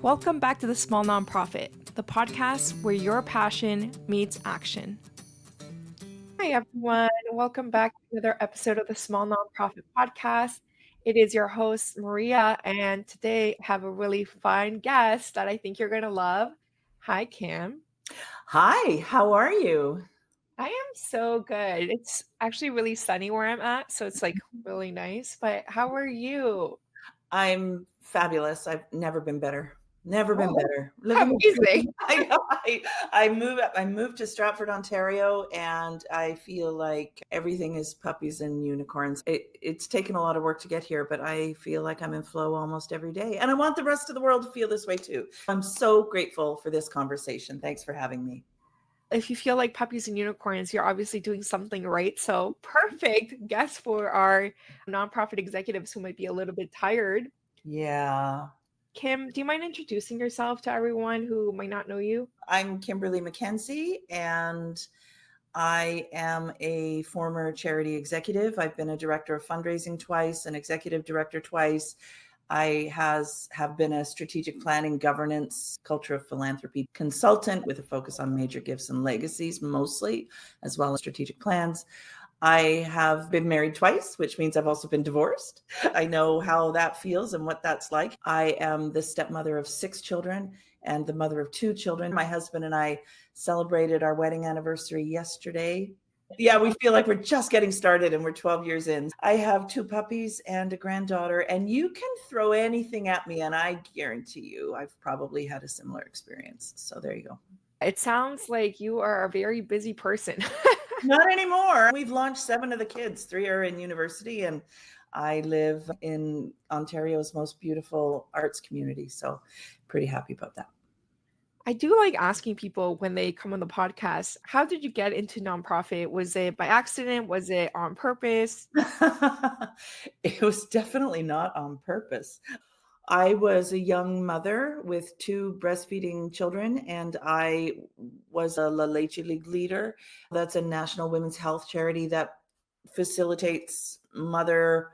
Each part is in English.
Welcome back to The Small Nonprofit, the podcast where your passion meets action. Hi, everyone. Welcome back to another episode of the Small Nonprofit Podcast. It is your host, Maria, and today I have a really fun guest that I think you're going to love. Hi, Kim. Hi, how are you? I am so good. It's actually really sunny where I'm at, so it's like really nice. But how are you? I'm fabulous. I've never been better. Never been Oh, better. Living the amazing. dream. I moved to Stratford, Ontario, and I feel like everything is puppies and unicorns. It's taken a lot of work to get here, but I feel like I'm in flow almost every day. And I want the rest of the world to feel this way too. I'm so grateful for this conversation. Thanks for having me. If you feel like puppies and unicorns, you're obviously doing something right. So, perfect guest for our nonprofit executives who might be a little bit tired. Yeah. Kim, do you mind introducing yourself to everyone who might not know you? I'm Kimberley McKenzie, and I am a former charity executive. I've been a director of fundraising twice, an executive director twice. I have been a strategic planning, governance, culture of philanthropy consultant with a focus on major gifts and legacies mostly, as well as strategic plans. I have been married twice, which means I've also been divorced. I know how that feels and what that's like. I am the stepmother of 6 children and the mother of 2 children. My husband and I celebrated our wedding anniversary yesterday. Yeah, we feel like we're just getting started and we're 12 years in. I have 2 puppies and a granddaughter, and you can throw anything at me, and I guarantee you I've probably had a similar experience. So there you go. It sounds like you are a very busy person. Not anymore. We've launched 7 of the kids. 3 are in university, and I live in Ontario's most beautiful arts community. So pretty happy about that. I do like asking people when they come on the podcast, how did you get into nonprofit? Was it by accident? Was it on purpose? It was definitely not on purpose. I was a young mother with 2 breastfeeding children, and I was a La Leche League leader. That's a national women's health charity that facilitates mother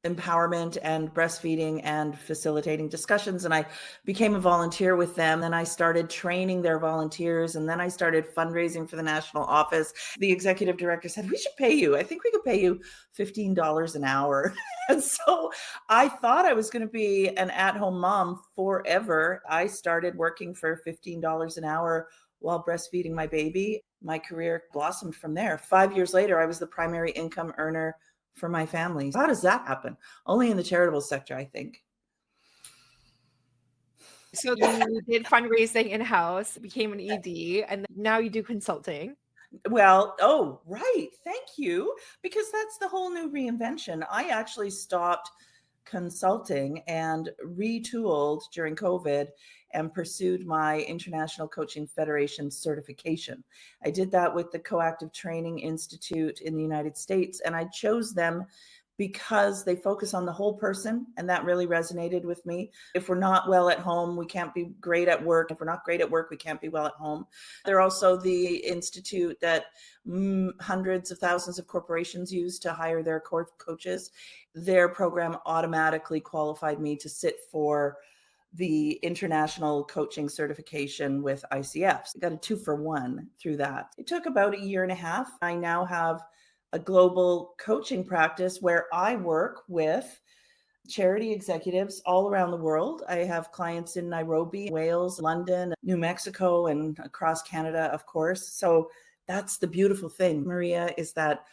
empowerment and breastfeeding and facilitating discussions. And I became a volunteer with them. Then I started training their volunteers. And then I started fundraising for the national office. The executive director said, "We should pay you. I think we could pay you $15 an hour." And so I thought I was going to be an at-home mom forever. I started working for $15 an hour while breastfeeding my baby. My career blossomed from there. 5 years later, I was the primary income earner for my family. How does that happen? Only in the charitable sector, I think. So you did fundraising in-house, became an ED, and now you do consulting. Well, oh, right. Thank you. Because that's the whole new reinvention. I actually stopped consulting and retooled during COVID and pursued my International Coaching Federation certification. I did that with the Coactive Training Institute in the United States, and I chose them because they focus on the whole person, and that really resonated with me. If we're not well at home, we can't be great at work. If we're not great at work, we can't be well at home. They're also the institute that hundreds of thousands of corporations use to hire their coaches. Their program automatically qualified me to sit for the international coaching certification with ICF. I got a 2-for-1 through that. It took about a year and a half. I now have a global coaching practice where I work with charity executives all around the world. I have clients in Nairobi, Wales, London, New Mexico, and across Canada, of course. So that's the beautiful thing, Maria, is that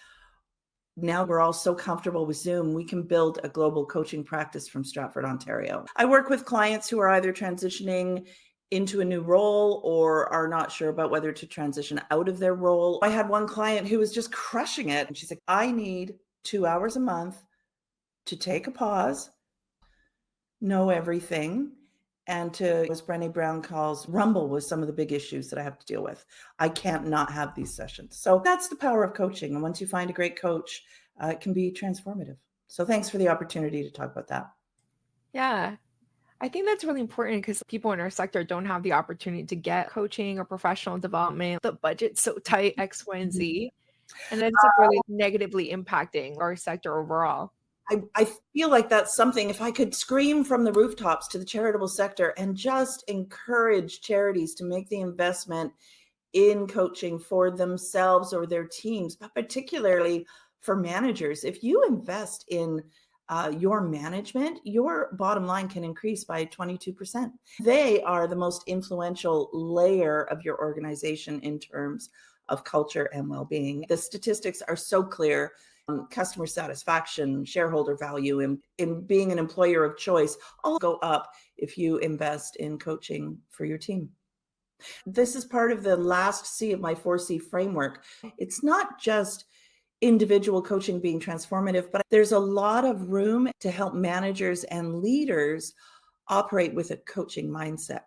now we're all so comfortable with Zoom, we can build a global coaching practice from Stratford, Ontario. I work with clients who are either transitioning into a new role or are not sure about whether to transition out of their role. I had one client who was just crushing it. And she's like, I need 2 hours a month to take a pause, know everything, and to, as Brené Brown calls, rumble with some of the big issues that I have to deal with. I can't not have these sessions. So that's the power of coaching. And once you find a great coach, it can be transformative. So thanks for the opportunity to talk about that. Yeah. I think that's really important because people in our sector don't have the opportunity to get coaching or professional development. The budget's so tight, X, Y, and Z. And ends up really negatively impacting our sector overall. I feel like that's something, if I could scream from the rooftops to the charitable sector and just encourage charities to make the investment in coaching for themselves or their teams, but particularly for managers. If you invest in your management, your bottom line can increase by 22%. They are the most influential layer of your organization in terms of culture and well-being. The statistics are so clear. Customer satisfaction, shareholder value, in being an employer of choice, all go up if you invest in coaching for your team. This is part of the last C of my 4C framework. It's not just individual coaching being transformative, but there's a lot of room to help managers and leaders operate with a coaching mindset.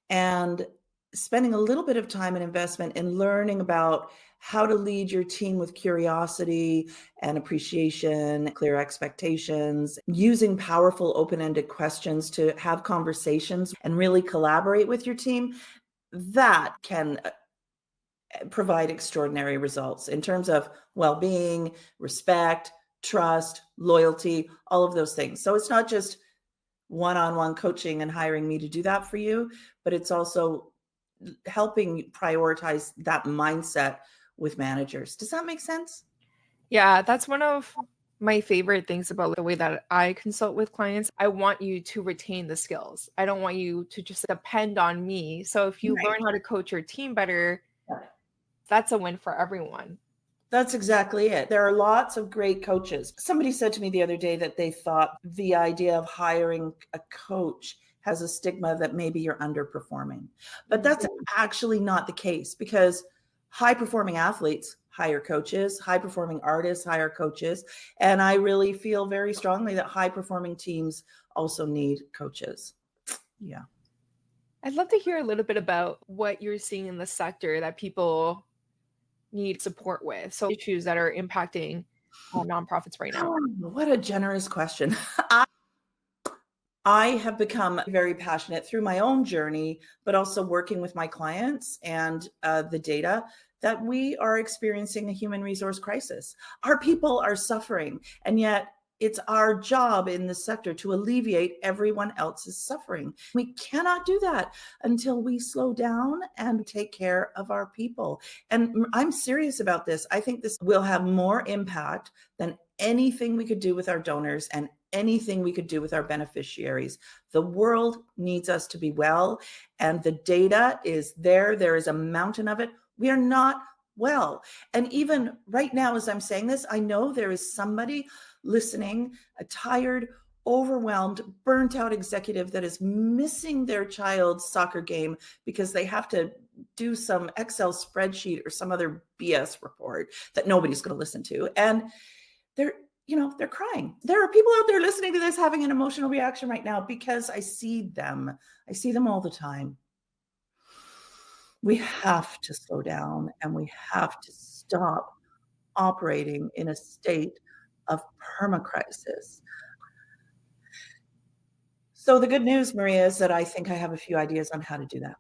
And spending a little bit of time and investment in learning about how to lead your team with curiosity and appreciation, clear expectations, using powerful open-ended questions to have conversations and really collaborate with your team, that can provide extraordinary results in terms of well-being, respect, trust, loyalty, all of those things. So it's not just one-on-one coaching and hiring me to do that for you, but it's also helping prioritize that mindset with managers. Does that make sense? Yeah, that's one of my favorite things about the way that I consult with clients. I want you to retain the skills. I don't want you to just depend on me. So if you Right. learn how to coach your team better, that's a win for everyone. That's exactly it. There are lots of great coaches. Somebody said to me the other day that they thought the idea of hiring a coach has a stigma that maybe you're underperforming. But that's actually not the case, because high performing athletes hire coaches, high performing artists hire coaches. And I really feel very strongly that high performing teams also need coaches. Yeah. I'd love to hear a little bit about what you're seeing in the sector that people need support with. So issues that are impacting nonprofits right now. Oh, what a generous question. I have become very passionate through my own journey, but also working with my clients and the data, that we are experiencing a human resource crisis. Our people are suffering, and yet it's our job in this sector to alleviate everyone else's suffering. We cannot do that until we slow down and take care of our people. And I'm serious about this. I think this will have more impact than anything we could do with our donors and anything we could do with our beneficiaries. The world needs us to be well, and the data is there. There is a mountain of it. We are not well. And even right now, as I'm saying this, I know there is somebody listening, a tired, overwhelmed, burnt out executive that is missing their child's soccer game because they have to do some Excel spreadsheet or some other BS report that nobody's going to listen to. And they're crying. There are people out there listening to this having an emotional reaction right now, because I see them. I see them all the time. We have to slow down, and we have to stop operating in a state of permacrisis. So the good news, Maria, is that I think I have a few ideas on how to do that.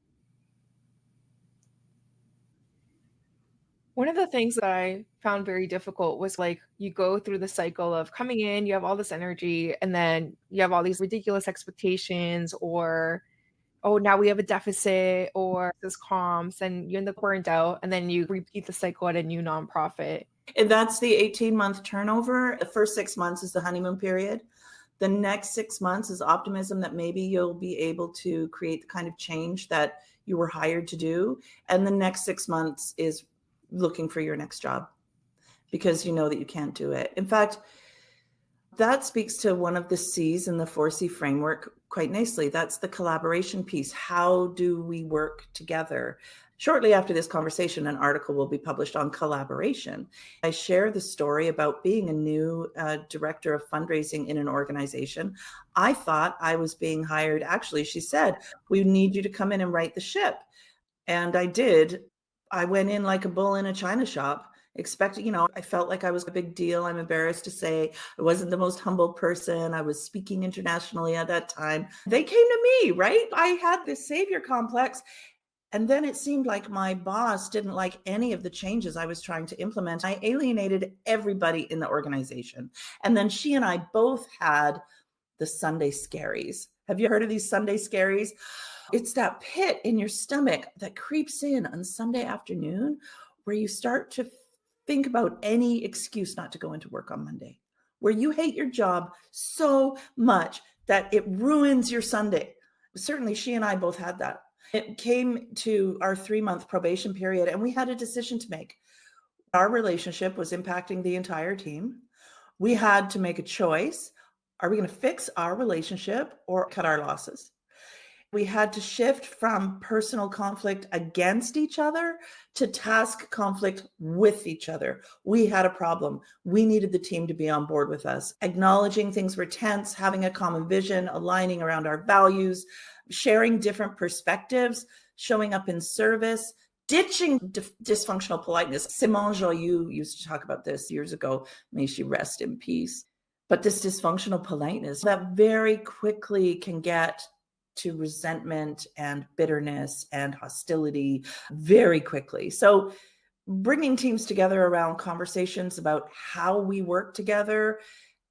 One of the things that I found very difficult was like you go through the cycle of coming in, you have all this energy, and then you have all these ridiculous expectations, or oh, now we have a deficit, or this comms, and you end up burnt out, and then you repeat the cycle at a new nonprofit. And that's the 18-month turnover. The first 6 months is the honeymoon period. The next 6 months is optimism that maybe you'll be able to create the kind of change that you were hired to do. And the next 6 months is looking for your next job, because you know that you can't do it. In fact, that speaks to one of the C's in the 4C framework quite nicely. That's the collaboration piece. How do we work together? Shortly after this conversation, an article will be published on collaboration. I share the story about being a new director of fundraising in an organization. I thought I was being hired. Actually, she said, we need you to come in and right the ship. And I did. I went in like a bull in a china shop, expecting, I felt like I was a big deal. I'm embarrassed to say I wasn't the most humble person. I was speaking internationally at that time. They came to me, right? I had this savior complex. And then it seemed like my boss didn't like any of the changes I was trying to implement. I alienated everybody in the organization. And then she and I both had the Sunday scaries. Have you heard of these Sunday scaries? It's that pit in your stomach that creeps in on Sunday afternoon where you start to think about any excuse not to go into work on Monday, where you hate your job so much that it ruins your Sunday. Certainly, she and I both had that. It came to our 3-month probation period, and we had a decision to make. Our relationship was impacting the entire team. We had to make a choice. Are we going to fix our relationship or cut our losses? We had to shift from personal conflict against each other to task conflict with each other. We had a problem. We needed the team to be on board with us, acknowledging things were tense, having a common vision, aligning around our values, sharing different perspectives, showing up in service, ditching dysfunctional politeness. Simone Joyeux used to talk about this years ago. May she rest in peace. But this dysfunctional politeness that very quickly can get to resentment and bitterness and hostility very quickly. So bringing teams together around conversations about how we work together,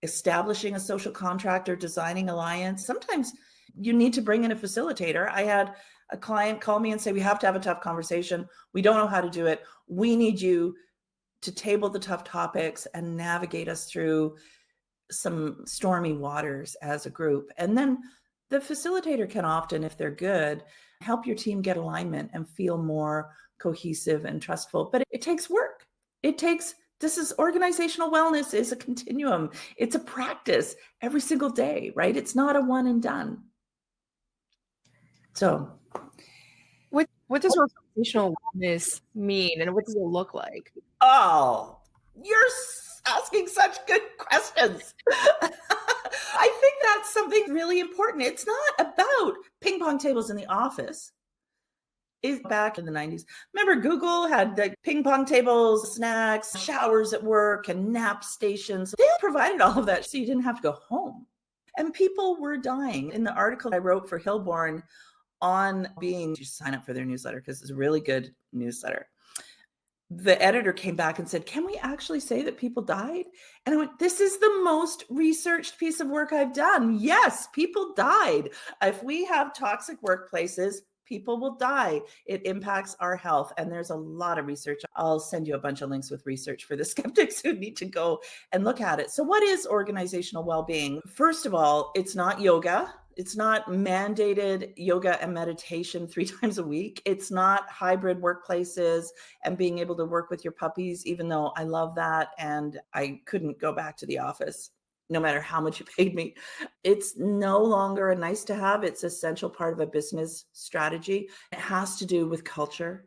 establishing a social contract or designing alliance. Sometimes you need to bring in a facilitator. I had a client call me and say, we have to have a tough conversation. We don't know how to do it. We need you to table the tough topics and navigate us through some stormy waters as a group. And then the facilitator can often, if they're good, help your team get alignment and feel more cohesive and trustful. But it takes work. This is organizational wellness is a continuum. It's a practice every single day, right? It's not a one and done. So what does organizational wellness mean, and what does it look like? Oh, you're asking such good questions. I think that's something really important. It's not about ping pong tables in the office. It's back in the 90s. Remember, Google had the ping pong tables, snacks, showers at work, and nap stations. They provided all of that so you didn't have to go home. And people were dying. In the article I wrote for Hillborn on you sign up for their newsletter because it's a really good newsletter. The editor came back and said, can we actually say that people died? And I went, this is the most researched piece of work I've done. Yes, people died. If we have toxic workplaces, people will die. It impacts our health. And there's a lot of research. I'll send you a bunch of links with research for the skeptics who need to go and look at it. So what is organizational well-being? First of all, it's not yoga. It's not mandated yoga and meditation 3 times a week. It's not hybrid workplaces and being able to work with your puppies, even though I love that. And I couldn't go back to the office no matter how much you paid me. It's no longer a nice to have. It's an essential part of a business strategy. It has to do with culture.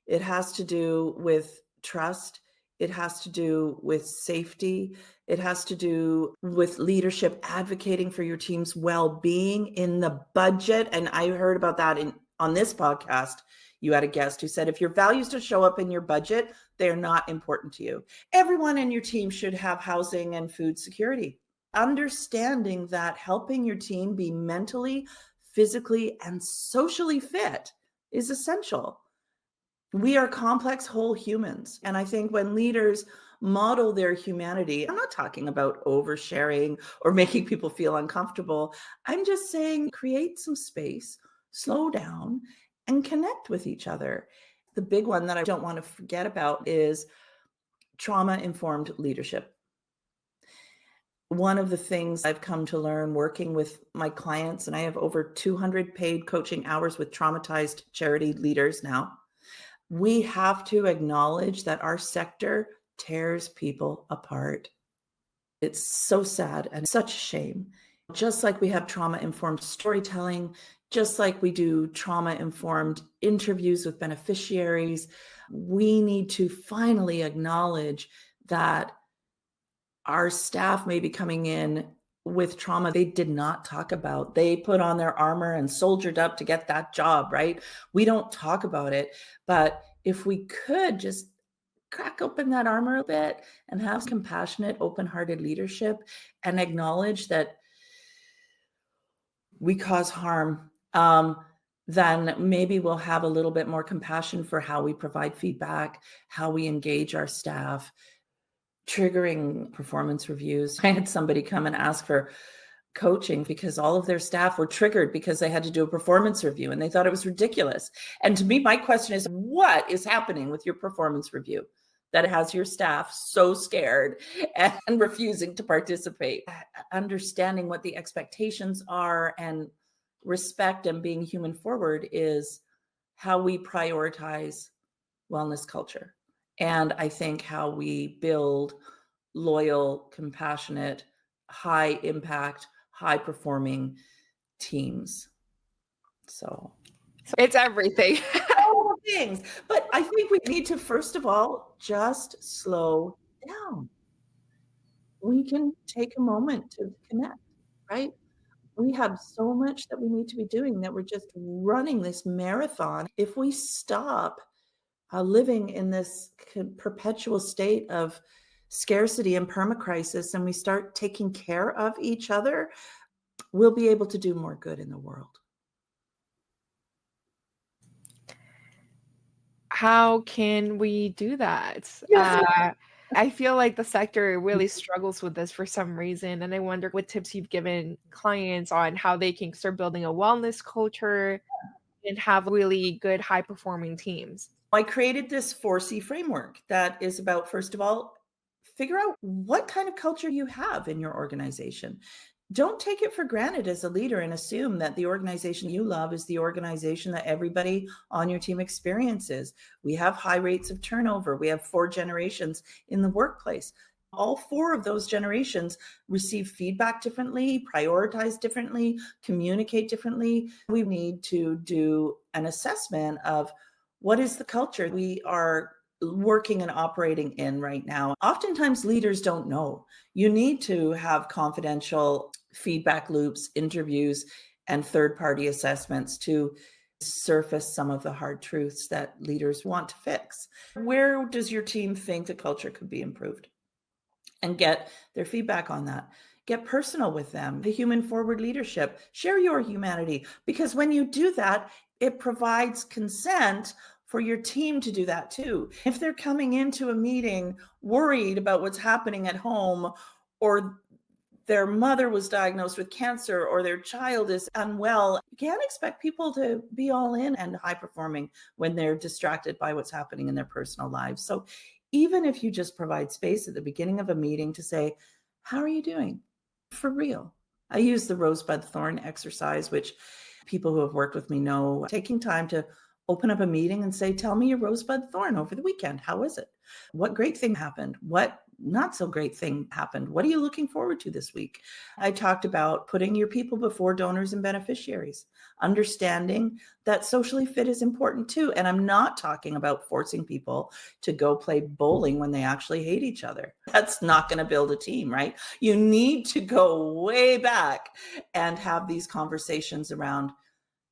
It has to do with trust. It has to do with safety. It has to do with leadership advocating for your team's well-being in the budget. And I heard about that on this podcast. You had a guest who said, if your values don't show up in your budget, they're not important to you. Everyone in your team should have housing and food security. Understanding that helping your team be mentally, physically, and socially fit is essential. We are complex whole humans. And I think when leaders model their humanity, I'm not talking about oversharing or making people feel uncomfortable. I'm just saying create some space, slow down, and connect with each other. The big one that I don't want to forget about is trauma-informed leadership. One of the things I've come to learn working with my clients, and I have over 200 paid coaching hours with traumatized charity leaders now, we have to acknowledge that our sector tears people apart. It's so sad and such a shame. Just like we have trauma-informed storytelling, just like we do trauma-informed interviews with beneficiaries, we need to finally acknowledge that our staff may be coming in with trauma they did not talk about. They put on their armor and soldiered up to get that job, right? We don't talk about it. But if we could just crack open that armor a bit and have compassionate, open-hearted leadership and acknowledge that we cause harm. then maybe we'll have a little bit more compassion for how we provide feedback, how we engage our staff, triggering performance reviews. I had somebody come and ask for coaching because all of their staff were triggered because they had to do a performance review and they thought it was ridiculous. And to me, my question is, what is happening with your performance review that has your staff so scared and refusing to participate? Understanding what the expectations are and respect and being human forward is how we prioritize wellness culture. And I think how we build loyal, compassionate, high impact, high performing teams. So It's everything. all the things. But I think we need to, first of all, just slow down. We can take a moment to connect, right? We have so much that we need to be doing that we're just running this marathon. If we stop living in this perpetual state of scarcity and permacrisis and we start taking care of each other, we'll be able to do more good in the world. How can we do that? I feel like the sector really struggles with this for some reason, and I wonder what tips you've given clients on how they can start building a wellness culture and have really good high-performing teams. I created this 4C framework that is about, first of all, figure out what kind of culture you have in your organization. Don't take it for granted as a leader and assume that the organization you love is the organization that everybody on your team experiences. We have high rates of turnover. We have 4 generations in the workplace. All 4 of those generations receive feedback differently, prioritize differently, communicate differently. We need to do an assessment of what is the culture we are working and operating in right now. Oftentimes leaders don't know. You need to have confidential feedback loops, interviews, and third-party assessments to surface some of the hard truths that leaders want to fix. Where does your team think the culture could be improved? And get their feedback on that. Get personal with them. The human forward leadership. Share your humanity, because when you do that, it provides consent for your team to do that too. If they're coming into a meeting worried about what's happening at home, or their mother was diagnosed with cancer, or their child is unwell, you can't expect people to be all in and high performing when they're distracted by what's happening in their personal lives. So even if you just provide space at the beginning of a meeting to say, how are you doing? For real. I use the rosebud thorn exercise, which people who have worked with me know, taking time to open up a meeting and say, tell me your rosebud thorn over the weekend. How is it? What great thing happened? What not so great thing happened? What are you looking forward to this week? I talked about putting your people before donors and beneficiaries, understanding that socially fit is important too. And I'm not talking about forcing people to go play bowling when they actually hate each other. That's not going to build a team, right? You need to go way back and have these conversations around,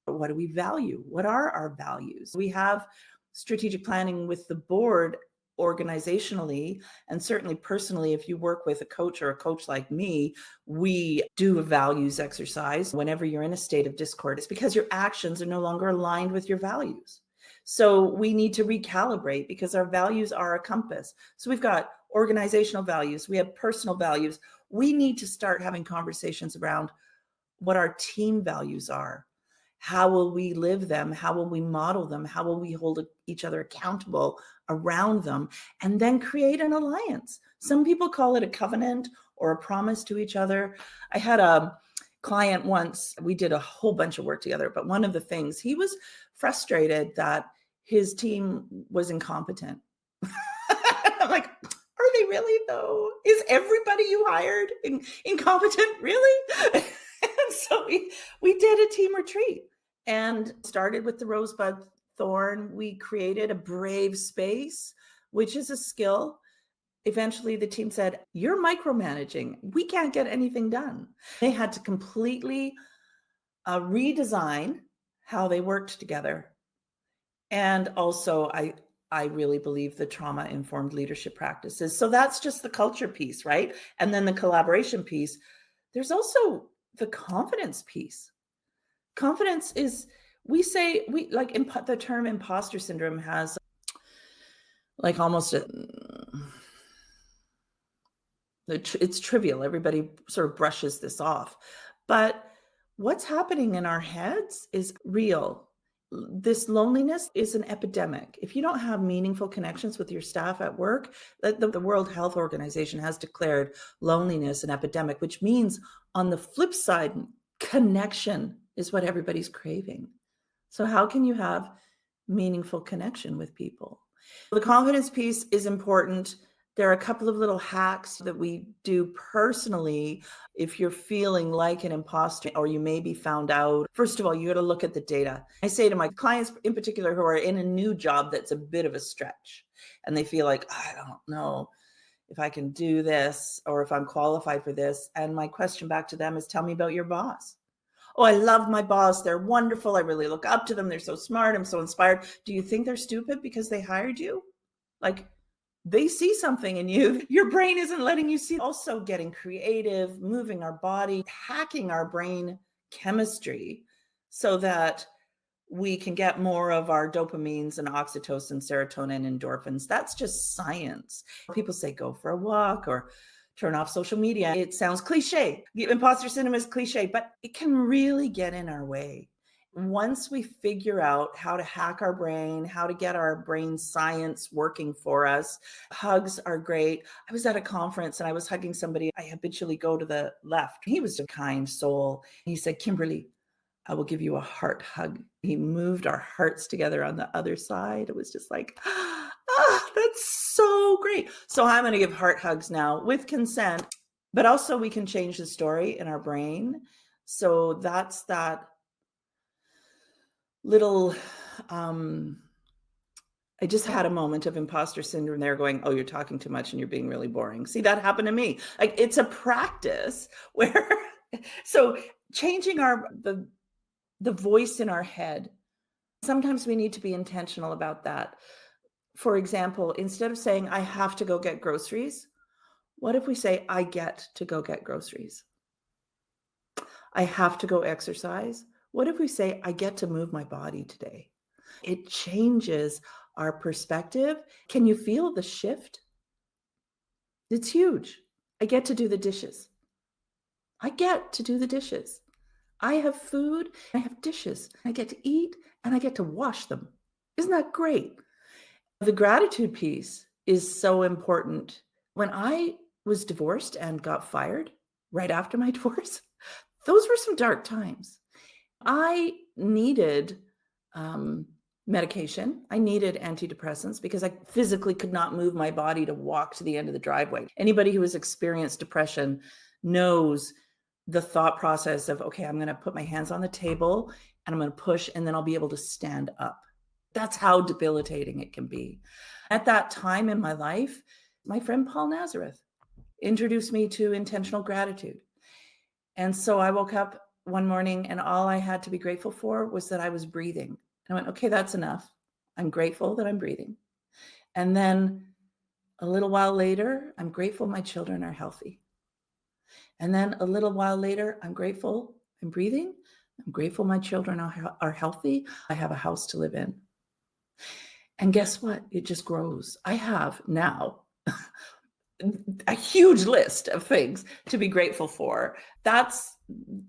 what do we value? What are our values? We have strategic planning with the board organizationally, and certainly personally. If you work with a coach or a coach like me, we do a values exercise whenever you're in a state of discord. It's because your actions are no longer aligned with your values. So we need to recalibrate, because our values are a compass. So we've got organizational values, we have personal values. We need to start having conversations around what our team values are. How will we live them? How will we model them? How will we hold each other accountable around them? And then create an alliance. Some people call it a covenant or a promise to each other. I had a client once, we did a whole bunch of work together, but one of the things, he was frustrated that his team was incompetent. I'm like, are they really though? Is everybody you hired incompetent? Really? And so we did a team retreat and started with the rosebud thorn. We created a brave space, which is a skill. Eventually the team said, you're micromanaging. We can't get anything done. They had to completely redesign how they worked together. And also I really believe the trauma-informed leadership practices. So that's just the culture piece, right? And then the collaboration piece. There's also the confidence piece. Confidence is We say we like the term imposter syndrome has like almost a it's trivial. Everybody sort of brushes this off. But what's happening in our heads is real. This loneliness is an epidemic. If you don't have meaningful connections with your staff at work, the World Health Organization has declared loneliness an epidemic, which means on the flip side, connection is what everybody's craving. So how can you have meaningful connection with people? The confidence piece is important. There are a couple of little hacks that we do personally. If you're feeling like an imposter or you may be found out, first of all, you got to look at the data. I say to my clients in particular who are in a new job that's a bit of a stretch and they feel like, I don't know if I can do this or if I'm qualified for this. And my question back to them is, tell me about your boss. Oh, I love my boss. They're wonderful. I really look up to them. They're so smart. I'm so inspired. Do you think they're stupid because they hired you? Like, they see something in you. Your brain isn't letting you see. Also getting creative, moving our body, hacking our brain chemistry so that we can get more of our dopamines and oxytocin, serotonin, endorphins. That's just science. People say go for a walk or turn off social media. It sounds cliche. Imposter syndrome is cliche, but it can really get in our way. Once we figure out how to hack our brain, how to get our brain science working for us, hugs are great. I was at a conference and I was hugging somebody. I habitually go to the left. He was a kind soul. He said, Kimberly, I will give you a heart hug. He moved our hearts together on the other side. It was just like, that's so great. So I'm going to give heart hugs now with consent, but also we can change the story in our brain. So that's that little, I just had a moment of imposter syndrome there going, oh, you're talking too much and you're being really boring. See, that happened to me. Like it's a practice where, so changing the voice in our head, sometimes we need to be intentional about that. For example, instead of saying, I have to go get groceries, what if we say, I get to go get groceries? I have to go exercise. What if we say, I get to move my body today? It changes our perspective. Can you feel the shift? It's huge. I get to do the dishes. I get to do the dishes. I have food, I have dishes, I get to eat, and I get to wash them. Isn't that great? The gratitude piece is so important. When I was divorced and got fired right after my divorce, those were some dark times. I needed medication. I needed antidepressants because I physically could not move my body to walk to the end of the driveway. Anybody who has experienced depression knows the thought process of, okay, I'm going to put my hands on the table and I'm going to push and then I'll be able to stand up. That's how debilitating it can be. At that time in my life, my friend Paul Nazareth introduced me to intentional gratitude. And so I woke up one morning and all I had to be grateful for was that I was breathing. And I went, okay, that's enough. I'm grateful that I'm breathing. And then a little while later, I'm grateful my children are healthy. And then a little while later, I'm grateful I'm breathing. I'm grateful my children are healthy. I have a house to live in. And guess what? It just grows. I have now a huge list of things to be grateful for. That's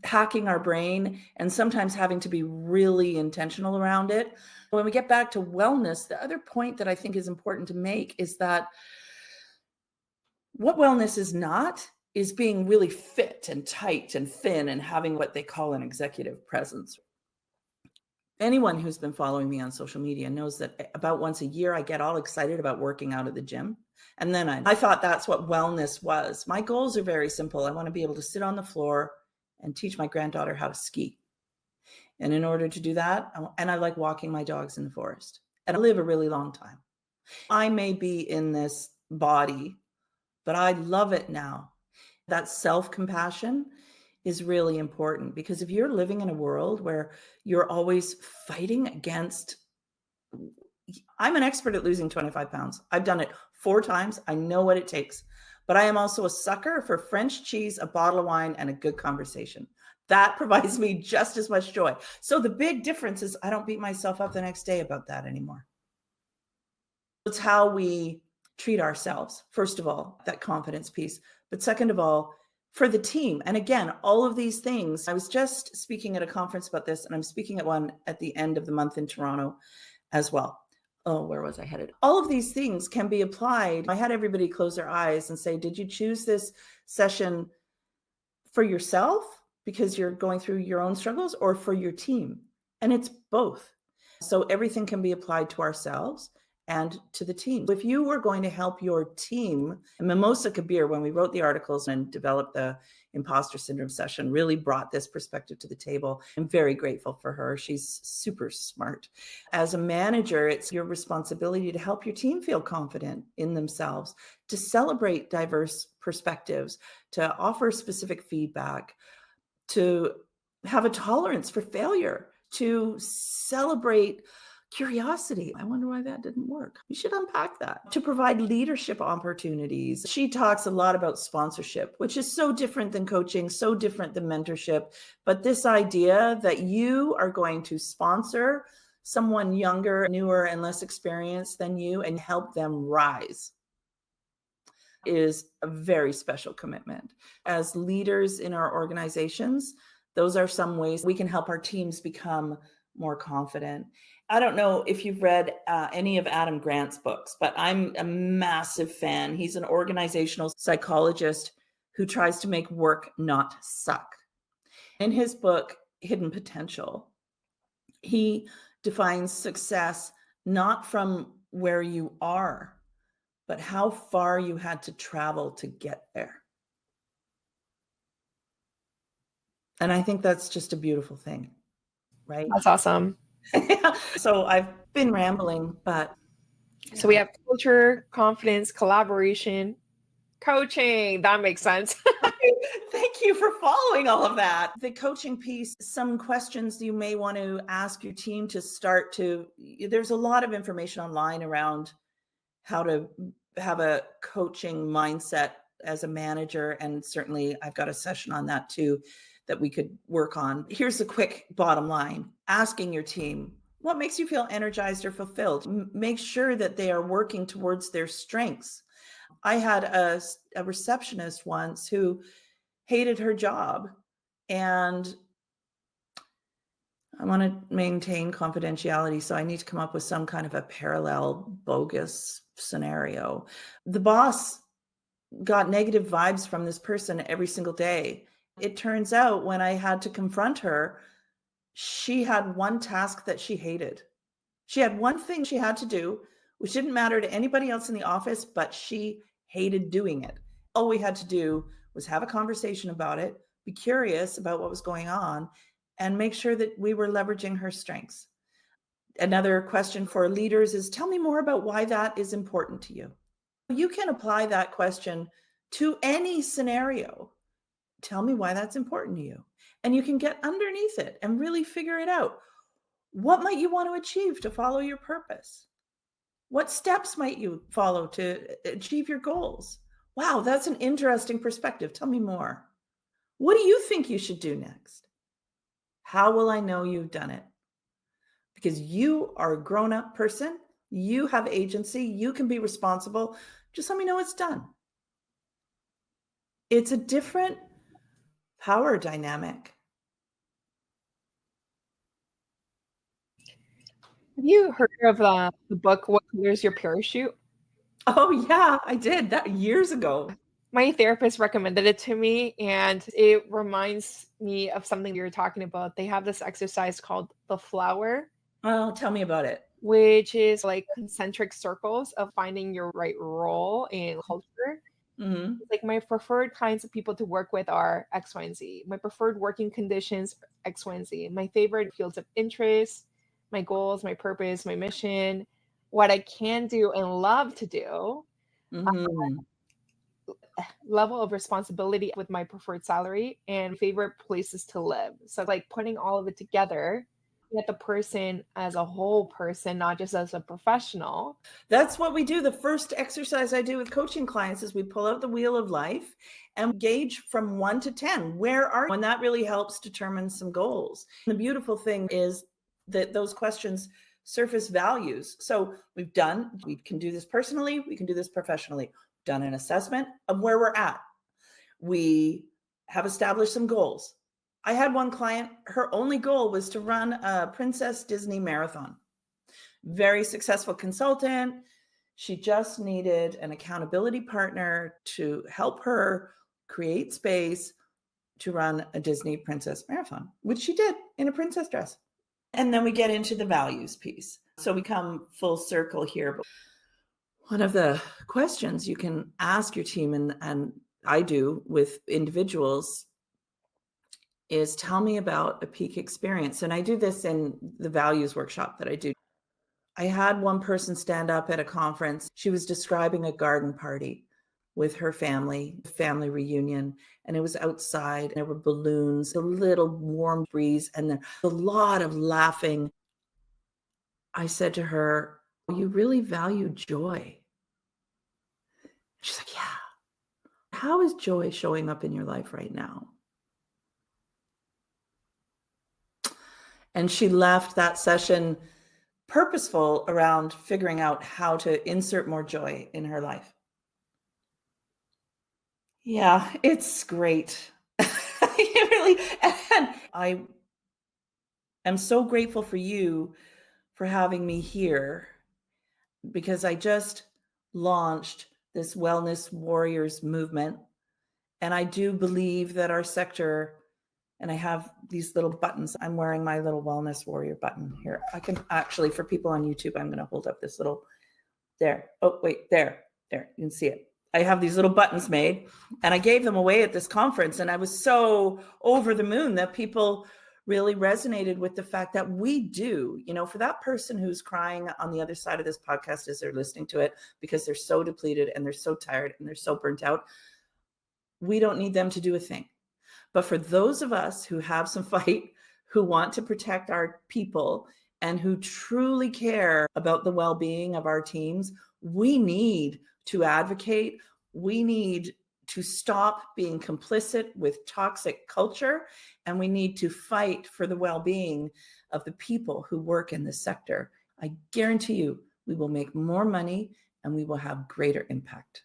hacking our brain and sometimes having to be really intentional around it. When we get back to wellness, the other point that I think is important to make is that what wellness is not is being really fit and tight and thin and having what they call an executive presence. Anyone who's been following me on social media knows that about once a year, I get all excited about working out at the gym. And then I thought that's what wellness was. My goals are very simple. I want to be able to sit on the floor and teach my granddaughter how to ski. And in order to do that, and I like walking my dogs in the forest. And I live a really long time. I may be in this body, but I love it now. That self-compassion is really important because if you're living in a world where you're always fighting against, I'm an expert at losing 25 pounds. I've done it 4 times. I know what it takes, but I am also a sucker for French cheese, a bottle of wine, and a good conversation. That provides me just as much joy. So the big difference is I don't beat myself up the next day about that anymore. It's how we treat ourselves, first of all, that confidence piece. But second of all, for the team. And again, all of these things, I was just speaking at a conference about this, and I'm speaking at one at the end of the month in Toronto as well. Oh, where was I headed? All of these things can be applied. I had everybody close their eyes and say, did you choose this session for yourself because you're going through your own struggles, or for your team? And it's both. So everything can be applied to ourselves and to the team. If you were going to help your team, Mimosa Kabir, when we wrote the articles and developed the imposter syndrome session, really brought this perspective to the table. I'm very grateful for her. She's super smart. As a manager, it's your responsibility to help your team feel confident in themselves, to celebrate diverse perspectives, to offer specific feedback, to have a tolerance for failure, to celebrate curiosity. I wonder why that didn't work. We should unpack that. To provide leadership opportunities. She talks a lot about sponsorship, which is so different than coaching, so different than mentorship. But this idea that you are going to sponsor someone younger, newer, and less experienced than you and help them rise is a very special commitment. As leaders in our organizations, those are some ways we can help our teams become more confident. I don't know if you've read any of Adam Grant's books, but I'm a massive fan. He's an organizational psychologist who tries to make work not suck. In his book, Hidden Potential, he defines success not from where you are, but how far you had to travel to get there. And I think that's just a beautiful thing, right? That's awesome. So I've been rambling, but So we have culture, confidence, collaboration, coaching. That makes sense. Thank you for following all of that. The coaching piece, some questions you may want to ask your team to start to, there's a lot of information online around how to have a coaching mindset as a manager. And certainly I've got a session on that too that we could work on. Here's the quick bottom line. Asking your team, what makes you feel energized or fulfilled? Make sure that they are working towards their strengths. I had a receptionist once who hated her job, and I want to maintain confidentiality, so I need to come up with some kind of a parallel bogus scenario. The boss got negative vibes from this person every single day. It turns out when I had to confront her, she had one task that she hated. She had one thing she had to do, which didn't matter to anybody else in the office, but she hated doing it. All we had to do was have a conversation about it, be curious about what was going on, and make sure that we were leveraging her strengths. Another question for leaders is, tell me more about why that is important to you. You can apply that question to any scenario. Tell me why that's important to you. And you can get underneath it and really figure it out. What might you want to achieve to follow your purpose? What steps might you follow to achieve your goals? Wow, that's an interesting perspective. Tell me more. What do you think you should do next? How will I know you've done it? Because you are a grown-up person. You have agency. You can be responsible. Just let me know it's done. It's a different power dynamic. Have you heard of the book, What Colors Your Parachute? Oh, yeah, I did that years ago. My therapist recommended it to me, and it reminds me of something we were talking about. They have this exercise called the flower, Oh, tell me about it. which is like concentric circles of finding your right role in culture. Mm-hmm. Like my preferred kinds of people to work with are X, Y, and Z. My preferred working conditions, X, Y, and Z. My favorite fields of interest, my goals, my purpose, my mission, what I can do and love to do, Mm-hmm. level of responsibility with my preferred salary, and favorite places to live. So like putting all of it together at the person as a whole person, not just as a professional. That's what we do. The first exercise I do with coaching clients is we pull out the wheel of life and gauge from 1 to 10. Where are you? And that really helps determine some goals. The beautiful thing is that those questions surface values. So we can do this personally, we can do this professionally. We've done an assessment of where we're at. We have established some goals. I had one client, her only goal was to run a Princess Disney marathon. Very successful consultant. She just needed an accountability partner to help her create space to run a Disney princess marathon, which she did in a princess dress. And then we get into the values piece. So we come full circle here. But one of the questions you can ask your team, and I do with individuals, is tell me about a peak experience. And I do this in the values workshop that I do. I had one person stand up at a conference. She was describing a garden party with her family reunion, and it was outside. There were balloons, a little warm breeze, and then a lot of laughing. I said to her, "You really value joy?" She's like, "Yeah." How is joy showing up in your life right now? And she left that session purposeful around figuring out how to insert more joy in her life. Yeah, it's great. It really, and I am so grateful for you for having me here, because I just launched this Wellness Warriors movement. And I do believe that our sector, and I have these little buttons. I'm wearing my little Wellness Warrior button here. I can actually, for people on YouTube, I'm going to hold up this little, there. Oh, wait, there. You can see it. I have these little buttons made, and I gave them away at this conference. And I was so over the moon that people really resonated with the fact that we do, for that person who's crying on the other side of this podcast as they're listening to it, because they're so depleted and they're so tired and they're so burnt out, we don't need them to do a thing. But for those of us who have some fight, who want to protect our people, and who truly care about the well-being of our teams, we need to advocate. We need to stop being complicit with toxic culture, and we need to fight for the well-being of the people who work in this sector. I guarantee you, we will make more money and we will have greater impact.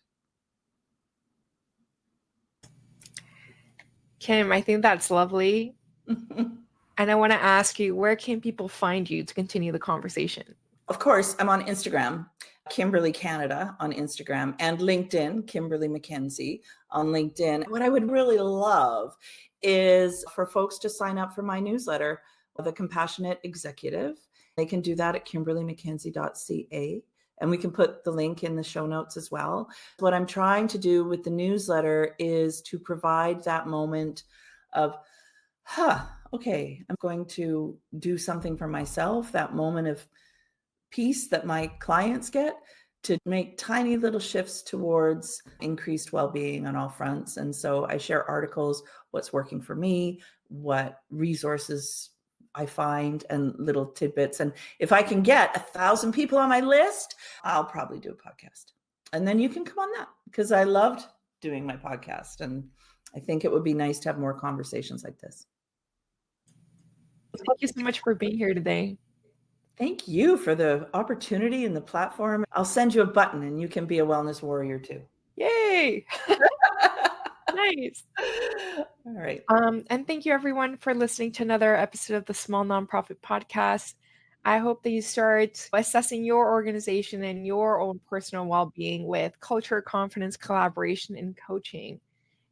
Kim, I think that's lovely. And I want to ask you, where can people find you to continue the conversation? Of course, I'm on Instagram, Kimberley Canada on Instagram, and LinkedIn, Kimberley McKenzie on LinkedIn. What I would really love is for folks to sign up for my newsletter, The Compassionate Executive. They can do that at kimberleymckenzie.ca. And we can put the link in the show notes as well. What I'm trying to do with the newsletter is to provide that moment of, okay, I'm going to do something for myself, that moment of peace that my clients get, to make tiny little shifts towards increased well-being on all fronts. And so I share articles, what's working for me, what resources I find, and little tidbits. And if I can get 1,000 people on my list, I'll probably do a podcast. And then you can come on that, because I loved doing my podcast. And I think it would be nice to have more conversations like this. Thank you so much for being here today. Thank you for the opportunity and the platform. I'll send you a button and you can be a wellness warrior too. Yay! Nice. All right. And thank you everyone for listening to another episode of the Small Nonprofit Podcast. I hope that you start assessing your organization and your own personal well-being with culture, confidence, collaboration, and coaching.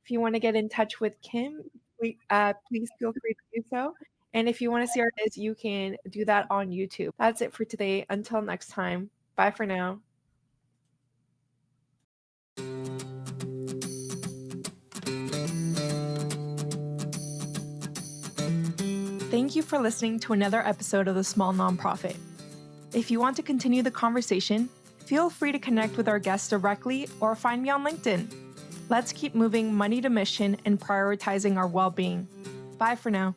If you want to get in touch with Kim, please feel free to do so. And if you want to see our videos, you can do that on YouTube. That's it for today. Until next time, bye for now. Thank you for listening to another episode of The Small Nonprofit. If you want to continue the conversation, feel free to connect with our guests directly or find me on LinkedIn. Let's keep moving money to mission and prioritizing our well-being. Bye for now.